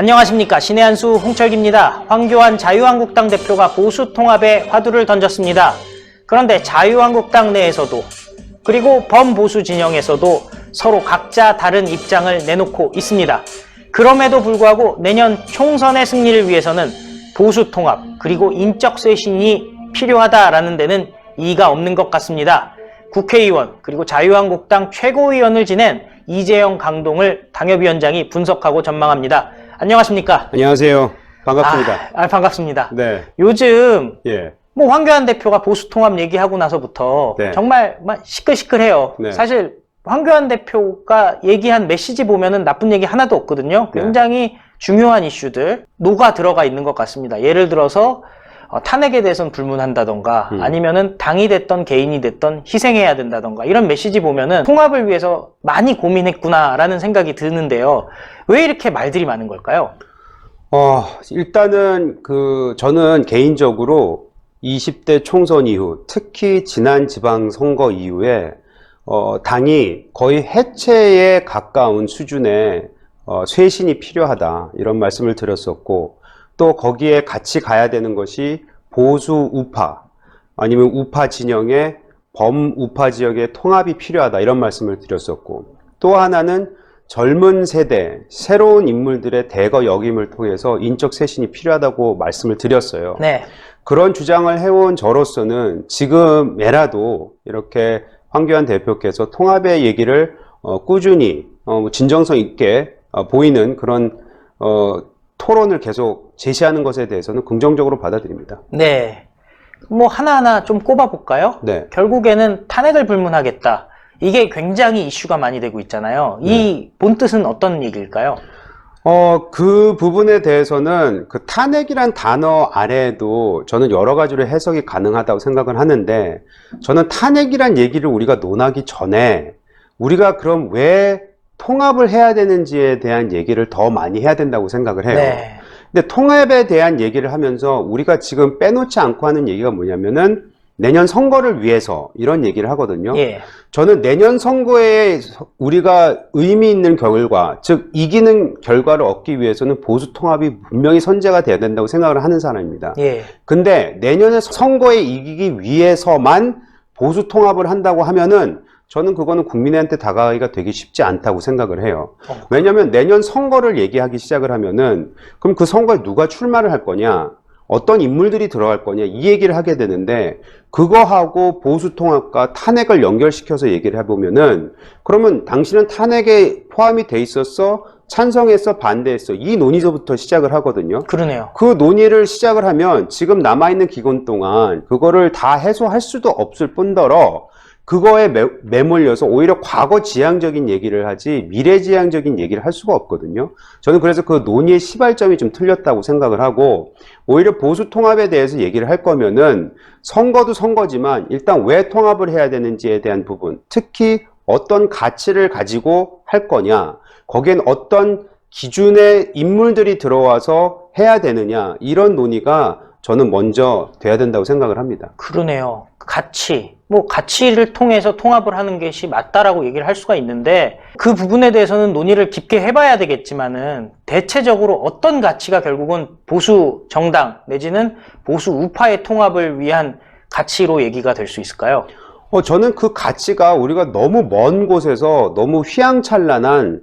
안녕하십니까. 신의 한수 홍철기입니다. 황교안 자유한국당 대표가 보수 통합에 화두를 던졌습니다. 그런데 자유한국당 내에서도 그리고 범보수 진영에서도 서로 각자 다른 입장을 내놓고 있습니다. 그럼에도 불구하고 내년 총선의 승리를 위해서는 보수 통합 그리고 인적 쇄신이 필요하다라는 데는 이의가 없는 것 같습니다. 국회의원 그리고 자유한국당 최고위원을 지낸 이재영 강동을 당협위원장이 분석하고 전망합니다. 안녕하십니까? 안녕하세요. 반갑습니다. 반갑습니다. 네. 요즘 예. 황교안 대표가 보수 통합 얘기하고 나서부터 네. 정말 시끌시끌해요. 네. 사실 황교안 대표가 얘기한 메시지 보면은 나쁜 얘기 하나도 없거든요. 굉장히 중요한 이슈들 녹아 들어가 있는 것 같습니다. 예를 들어서 탄핵에 대해서는 불문한다던가 아니면은 당이 됐던 개인이 됐던 희생해야 된다던가 이런 메시지 보면은 통합을 위해서 많이 고민했구나라는 생각이 드는데요. 왜 이렇게 말들이 많은 걸까요? 일단은 저는 개인적으로 20대 총선 이후 특히 지난 지방선거 이후에 당이 거의 해체에 가까운 수준의 쇄신이 필요하다 이런 말씀을 드렸었고 또 거기에 같이 가야 되는 것이 보수 우파 아니면 우파 진영의 범우파 지역의 통합이 필요하다 이런 말씀을 드렸었고 또 하나는 젊은 세대 새로운 인물들의 대거 역임을 통해서 인적 쇄신이 필요하다고 말씀을 드렸어요. 네. 그런 주장을 해온 저로서는 지금에라도 이렇게 황교안 대표께서 통합의 얘기를 꾸준히 진정성 있게 보이는 그런 토론을 계속 제시하는 것에 대해서는 긍정적으로 받아들입니다. 네. 하나하나 좀 꼽아볼까요? 네. 결국에는 탄핵을 불문하겠다. 이게 굉장히 이슈가 많이 되고 있잖아요. 이 본뜻은 어떤 얘기일까요? 그 부분에 대해서는 그 탄핵이란 단어 아래에도 저는 여러 가지로 해석이 가능하다고 생각을 하는데 저는 탄핵이란 얘기를 우리가 논하기 전에 우리가 그럼 왜 통합을 해야 되는지에 대한 얘기를 더 많이 해야 된다고 생각을 해요. 네. 근데 통합에 대한 얘기를 하면서 우리가 지금 빼놓지 않고 하는 얘기가 뭐냐면은 내년 선거를 위해서 이런 얘기를 하거든요. 예. 저는 내년 선거에 우리가 의미 있는 결과, 즉 이기는 결과를 얻기 위해서는 보수 통합이 분명히 선제가 돼야 된다고 생각을 하는 사람입니다. 예. 근데 내년에 선거에 이기기 위해서만 보수 통합을 한다고 하면은 저는 그거는 국민한테 다가가기가 되게 쉽지 않다고 생각을 해요. 왜냐하면 내년 선거를 얘기하기 시작을 하면은 그럼 그 선거에 누가 출마를 할 거냐, 어떤 인물들이 들어갈 거냐 이 얘기를 하게 되는데 그거하고 보수 통합과 탄핵을 연결시켜서 얘기를 해보면은 그러면 당신은 탄핵에 포함이 돼 있었어? 찬성했어? 반대했어? 이 논의서부터 시작을 하거든요. 그러네요. 그 논의를 시작을 하면 지금 남아있는 기간 동안 그거를 다 해소할 수도 없을 뿐더러 그거에 매몰려서 오히려 과거 지향적인 얘기를 하지 미래 지향적인 얘기를 할 수가 없거든요. 저는 그래서 그 논의의 시발점이 좀 틀렸다고 생각을 하고 오히려 보수 통합에 대해서 얘기를 할 거면은 선거도 선거지만 일단 왜 통합을 해야 되는지에 대한 부분 특히 어떤 가치를 가지고 할 거냐 거기엔 어떤 기준의 인물들이 들어와서 해야 되느냐 이런 논의가 저는 먼저 돼야 된다고 생각을 합니다. 그러네요. 가치를 통해서 통합을 하는 것이 맞다라고 얘기를 할 수가 있는데 그 부분에 대해서는 논의를 깊게 해봐야 되겠지만은 대체적으로 어떤 가치가 결국은 보수 정당 내지는 보수 우파의 통합을 위한 가치로 얘기가 될 수 있을까요? 저는 그 가치가 우리가 너무 먼 곳에서 너무 휘황찬란한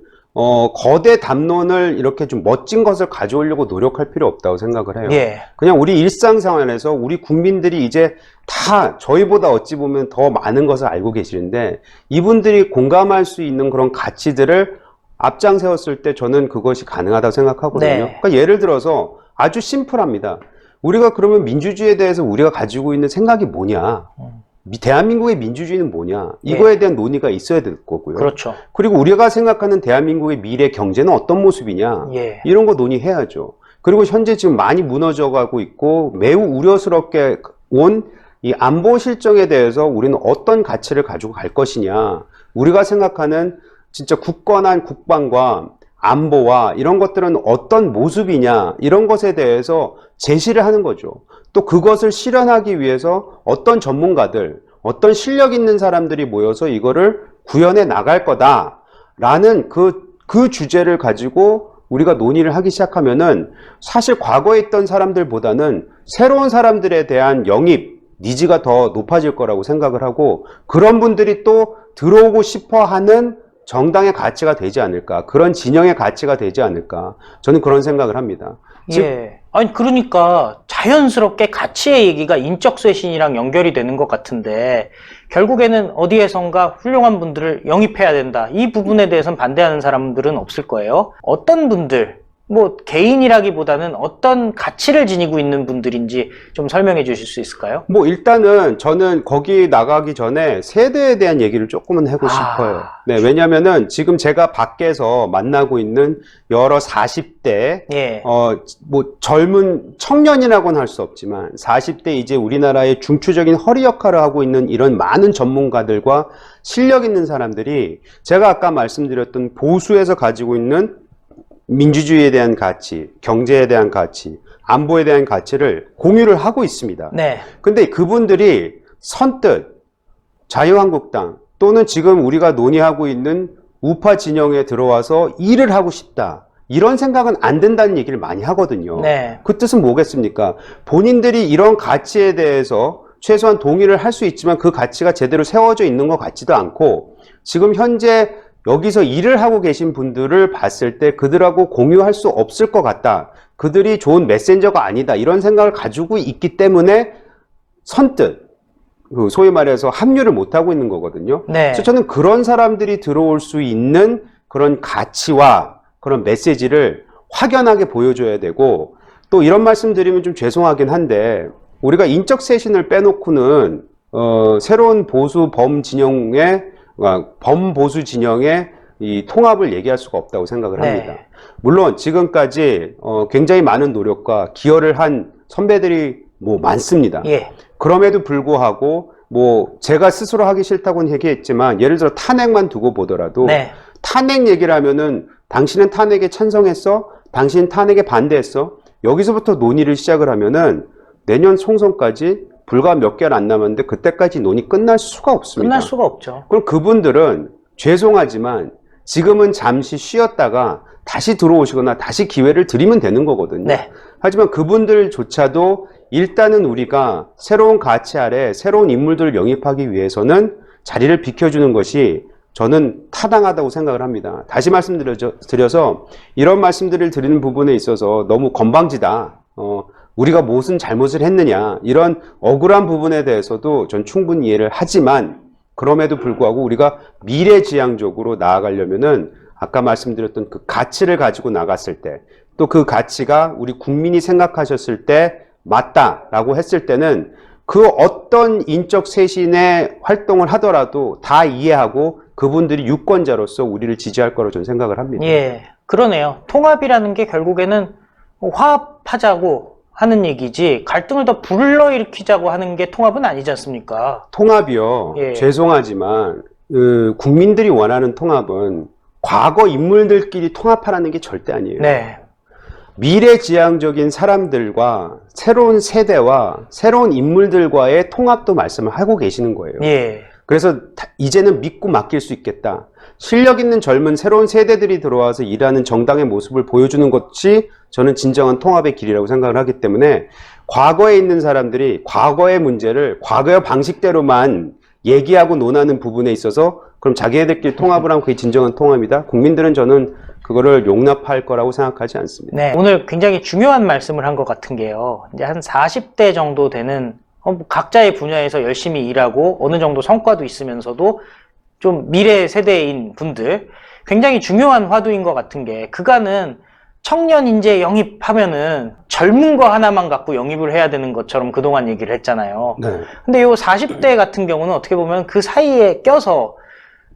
거대 담론을 이렇게 좀 멋진 것을 가져오려고 노력할 필요 없다고 생각을 해요. 예. 그냥 우리 일상생활에서 우리 국민들이 이제 다 저희보다 어찌 보면 더 많은 것을 알고 계시는데 이분들이 공감할 수 있는 그런 가치들을 앞장 세웠을 때 저는 그것이 가능하다고 생각하거든요. 네. 그러니까 예를 들어서 아주 심플합니다. 우리가 그러면 민주주의에 대해서 우리가 가지고 있는 생각이 뭐냐? 대한민국의 민주주의는 뭐냐? 이거에 대한 논의가 있어야 될 거고요. 그렇죠. 그리고 우리가 생각하는 대한민국의 미래 경제는 어떤 모습이냐? 예. 이런 거 논의해야죠. 그리고 현재 지금 많이 무너져 가고 있고 매우 우려스럽게 온 이 안보 실정에 대해서 우리는 어떤 가치를 가지고 갈 것이냐? 우리가 생각하는 진짜 굳건한 국방과 안보와 이런 것들은 어떤 모습이냐? 이런 것에 대해서 제시를 하는 거죠. 또 그것을 실현하기 위해서 어떤 전문가들, 어떤 실력 있는 사람들이 모여서 이거를 구현해 나갈 거다라는 그 주제를 가지고 우리가 논의를 하기 시작하면은 사실 과거에 있던 사람들보다는 새로운 사람들에 대한 영입 니즈가 더 높아질 거라고 생각을 하고, 그런 분들이 또 들어오고 싶어 하는 정당의 가치가 되지 않을까, 그런 진영의 가치가 되지 않을까, 저는 그런 생각을 합니다. 예. 아니, 그러니까 자연스럽게 가치의 얘기가 인적 쇄신이랑 연결이 되는 것 같은데, 결국에는 어디에선가 훌륭한 분들을 영입해야 된다. 이 부분에 대해서는 반대하는 사람들은 없을 거예요. 어떤 분들, 뭐 개인이라기보다는 어떤 가치를 지니고 있는 분들인지 좀 설명해 주실 수 있을까요? 뭐 일단은 저는 거기 나가기 전에 세대에 대한 얘기를 조금은 하고 싶어요. 네, 왜냐면은 지금 제가 밖에서 만나고 있는 여러 40대, 예. 뭐 젊은 청년이라고는 할 수 없지만 40대 이제 우리나라의 중추적인 허리 역할을 하고 있는 이런 많은 전문가들과 실력 있는 사람들이 제가 아까 말씀드렸던 보수에서 가지고 있는 민주주의에 대한 가치, 경제에 대한 가치, 안보에 대한 가치를 공유를 하고 있습니다. 네. 근데 그분들이 선뜻 자유한국당 또는 지금 우리가 논의하고 있는 우파 진영에 들어와서 일을 하고 싶다, 이런 생각은 안 된다는 얘기를 많이 하거든요. 네. 그 뜻은 뭐겠습니까? 본인들이 이런 가치에 대해서 최소한 동의를 할 수 있지만 그 가치가 제대로 세워져 있는 것 같지도 않고, 지금 현재 여기서 일을 하고 계신 분들을 봤을 때 그들하고 공유할 수 없을 것 같다, 그들이 좋은 메신저가 아니다, 이런 생각을 가지고 있기 때문에 선뜻 소위 말해서 합류를 못하고 있는 거거든요. 네. 그래서 저는 그런 사람들이 들어올 수 있는 그런 가치와 그런 메시지를 확연하게 보여줘야 되고, 또 이런 말씀 드리면 좀 죄송하긴 한데, 우리가 인적 쇄신을 빼놓고는 새로운 보수 범보수 진영의 이 통합을 얘기할 수가 없다고 생각을 합니다. 네. 물론 지금까지 굉장히 많은 노력과 기여를 한 선배들이 뭐 많습니다. 예. 그럼에도 불구하고 뭐 제가 스스로 하기 싫다고는 얘기했지만, 예를 들어 탄핵만 두고 보더라도 네. 탄핵 얘기를 하면은 당신은 탄핵에 찬성했어? 당신은 탄핵에 반대했어? 여기서부터 논의를 시작을 하면은 내년 총선까지 불과 몇 개월 안 남았는데 그때까지 논의 끝날 수가 없습니다. 끝날 수가 없죠. 그럼 그분들은 죄송하지만 지금은 잠시 쉬었다가 다시 들어오시거나 다시 기회를 드리면 되는 거거든요. 네. 하지만 그분들조차도 일단은 우리가 새로운 가치 아래 새로운 인물들을 영입하기 위해서는 자리를 비켜주는 것이 저는 타당하다고 생각을 합니다. 다시 말씀드려서 이런 말씀들을 드리는 부분에 있어서 너무 건방지다, 우리가 무슨 잘못을 했느냐, 이런 억울한 부분에 대해서도 전 충분히 이해를 하지만, 그럼에도 불구하고 우리가 미래지향적으로 나아가려면은 아까 말씀드렸던 그 가치를 가지고 나갔을 때, 또 그 가치가 우리 국민이 생각하셨을 때 맞다라고 했을 때는 그 어떤 인적 쇄신의 활동을 하더라도 다 이해하고 그분들이 유권자로서 우리를 지지할 거라고 저는 생각을 합니다. 예. 그러네요. 통합이라는 게 결국에는 화합하자고 하는 얘기지, 갈등을 더 불러일으키자고 하는 게 통합은 아니지 않습니까? 통합이요. 예. 죄송하지만 국민들이 원하는 통합은 과거 인물들끼리 통합하라는 게 절대 아니에요. 네. 미래지향적인 사람들과 새로운 세대와 새로운 인물들과의 통합도 말씀을 하고 계시는 거예요. 예. 그래서 이제는 믿고 맡길 수 있겠다, 실력 있는 젊은 새로운 세대들이 들어와서 일하는 정당의 모습을 보여주는 것이 저는 진정한 통합의 길이라고 생각을 하기 때문에, 과거에 있는 사람들이 과거의 문제를 과거의 방식대로만 얘기하고 논하는 부분에 있어서 그럼 자기네들끼리 통합을 하면 그게 진정한 통합이다, 국민들은 저는 그거를 용납할 거라고 생각하지 않습니다. 네. 오늘 굉장히 중요한 말씀을 한 것 같은 게요. 이제 한 40대 정도 되는 각자의 분야에서 열심히 일하고 어느 정도 성과도 있으면서도 좀 미래 세대인 분들, 굉장히 중요한 화두인 것 같은 게, 그간은 청년 인재 영입하면은 젊은 거 하나만 갖고 영입을 해야 되는 것처럼 그동안 얘기를 했잖아요. 네. 근데 요 40대 같은 경우는 어떻게 보면 그 사이에 껴서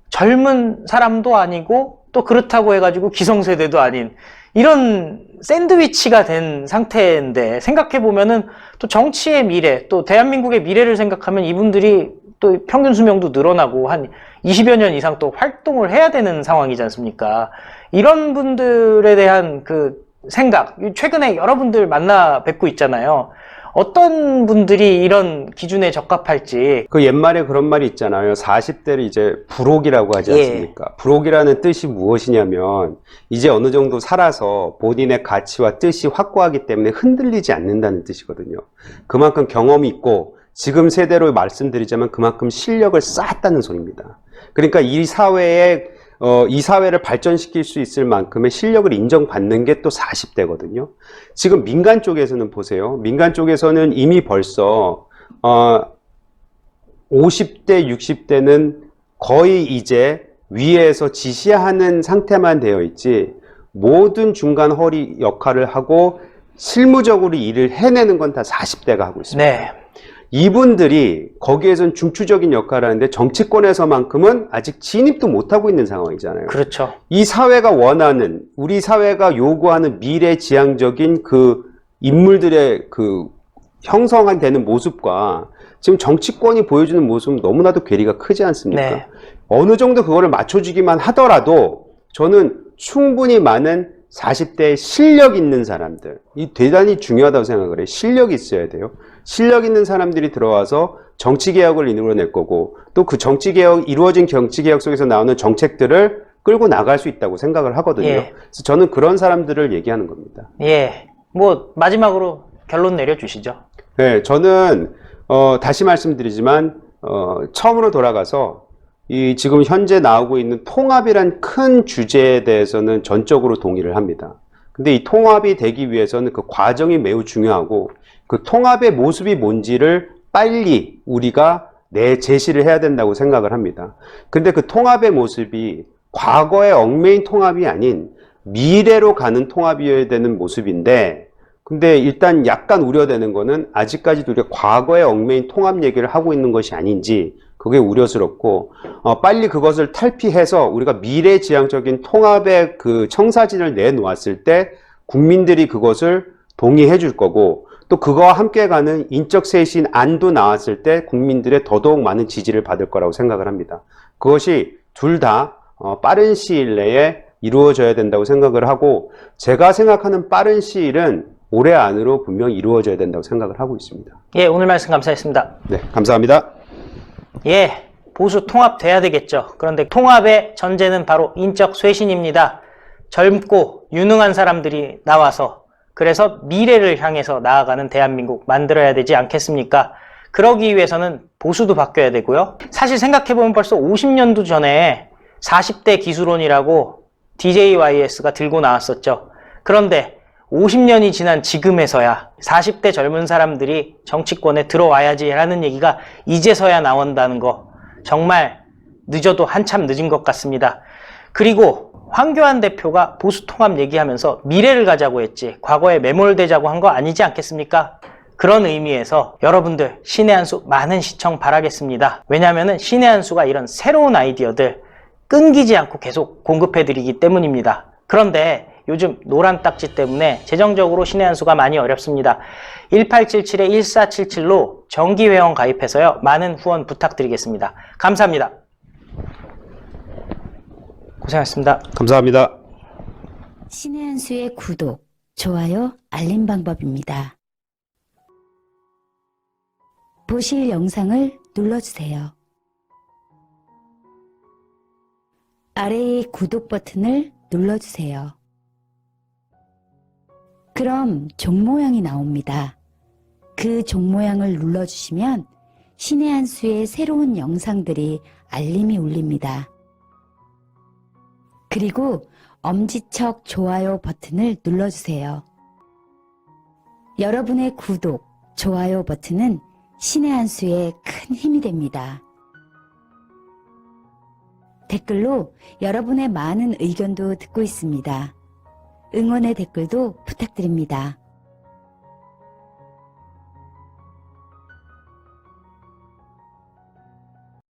젊은 사람도 아니고 또 그렇다고 해가지고 기성세대도 아닌 이런 샌드위치가 된 상태인데, 생각해보면은 또 정치의 미래, 또 대한민국의 미래를 생각하면 이분들이 또 평균 수명도 늘어나고 한 20여 년 이상 또 활동을 해야 되는 상황이지 않습니까? 이런 분들에 대한 그 생각, 최근에 여러분들 만나 뵙고 있잖아요. 어떤 분들이 이런 기준에 적합할지. 그 옛말에 그런 말이 있잖아요. 40대를 이제 불혹이라고 하지 않습니까? 불혹이라는 뜻이 무엇이냐면 이제 어느 정도 살아서 본인의 가치와 뜻이 확고하기 때문에 흔들리지 않는다는 뜻이거든요. 그만큼 경험이 있고 지금 세대로 말씀드리자면 그만큼 실력을 쌓았다는 소리입니다. 그러니까 이 사회를 발전시킬 수 있을 만큼의 실력을 인정받는 게 또 40대거든요. 지금 민간 쪽에서는 보세요. 민간 쪽에서는 이미 벌써 50대, 60대는 거의 이제 위에서 지시하는 상태만 되어 있지 모든 중간 허리 역할을 하고 실무적으로 일을 해내는 건 다 40대가 하고 있습니다. 네. 이분들이 거기에선 중추적인 역할을 하는데 정치권에서만큼은 아직 진입도 못하고 있는 상황이잖아요. 그렇죠. 이 사회가 원하는, 우리 사회가 요구하는 미래지향적인 그 인물들의 그 형성되는 모습과 지금 정치권이 보여주는 모습은 너무나도 괴리가 크지 않습니까? 네. 어느 정도 그거를 맞춰주기만 하더라도 저는 충분히 많은 40대의 실력 있는 사람들, 이 대단히 중요하다고 생각을 해요. 실력이 있어야 돼요. 실력 있는 사람들이 들어와서 정치개혁을 이루어낼 거고 또 그 이루어진 정치개혁 속에서 나오는 정책들을 끌고 나갈 수 있다고 생각을 하거든요. 예. 그래서 저는 그런 사람들을 얘기하는 겁니다. 예. 뭐 마지막으로 결론 내려주시죠. 네, 저는 다시 말씀드리지만 처음으로 돌아가서 이 지금 현재 나오고 있는 통합이란 큰 주제에 대해서는 전적으로 동의를 합니다. 근데 이 통합이 되기 위해서는 그 과정이 매우 중요하고 그 통합의 모습이 뭔지를 빨리 우리가 제시를 해야 된다고 생각을 합니다. 근데 그 통합의 모습이 과거의 얽매인 통합이 아닌 미래로 가는 통합이어야 되는 모습인데 근데 일단 약간 우려되는 거는 아직까지도 우리가 과거의 얽매인 통합 얘기를 하고 있는 것이 아닌지 그게 우려스럽고 빨리 그것을 탈피해서 우리가 미래지향적인 통합의 그 청사진을 내놓았을 때 국민들이 그것을 동의해 줄 거고 또 그거와 함께 가는 인적 쇄신 안도 나왔을 때 국민들의 더더욱 많은 지지를 받을 거라고 생각을 합니다. 그것이 둘 다 빠른 시일 내에 이루어져야 된다고 생각을 하고 제가 생각하는 빠른 시일은 올해 안으로 분명히 이루어져야 된다고 생각을 하고 있습니다. 예, 오늘 말씀 감사했습니다. 네, 감사합니다. 예, 보수 통합돼야 되겠죠. 그런데 통합의 전제는 바로 인적 쇄신입니다. 젊고 유능한 사람들이 나와서 그래서 미래를 향해서 나아가는 대한민국 만들어야 되지 않겠습니까? 그러기 위해서는 보수도 바뀌어야 되고요. 사실 생각해보면 벌써 50년도 전에 40대 기술원이라고 DJYS가 들고 나왔었죠. 그런데 50년이 지난 지금에서야 40대 젊은 사람들이 정치권에 들어와야지 라는 얘기가 이제서야 나온다는 거 정말 늦어도 한참 늦은 것 같습니다. 그리고 황교안 대표가 보수 통합 얘기하면서 미래를 가자고 했지 과거에 매몰되자고 한 거 아니지 않겠습니까? 그런 의미에서 여러분들 신의 한 수 많은 시청 바라겠습니다. 왜냐하면 신의 한 수가 이런 새로운 아이디어들 끊기지 않고 계속 공급해드리기 때문입니다. 그런데 요즘 노란 딱지 때문에 재정적으로 신의 한 수가 많이 어렵습니다. 1877-1477로 정기회원 가입해서요. 많은 후원 부탁드리겠습니다. 감사합니다. 고생하셨습니다. 감사합니다. 신의 한 수의 구독, 좋아요, 알림 방법입니다. 보실 영상을 눌러주세요. 아래의 구독 버튼을 눌러주세요. 그럼 종 모양이 나옵니다. 그 종 모양을 눌러주시면 신의 한 수의 새로운 영상들이 알림이 울립니다. 그리고 엄지척 좋아요 버튼을 눌러주세요. 여러분의 구독, 좋아요 버튼은 신의 한 수의 큰 힘이 됩니다. 댓글로 여러분의 많은 의견도 듣고 있습니다. 응원의 댓글도 부탁드립니다.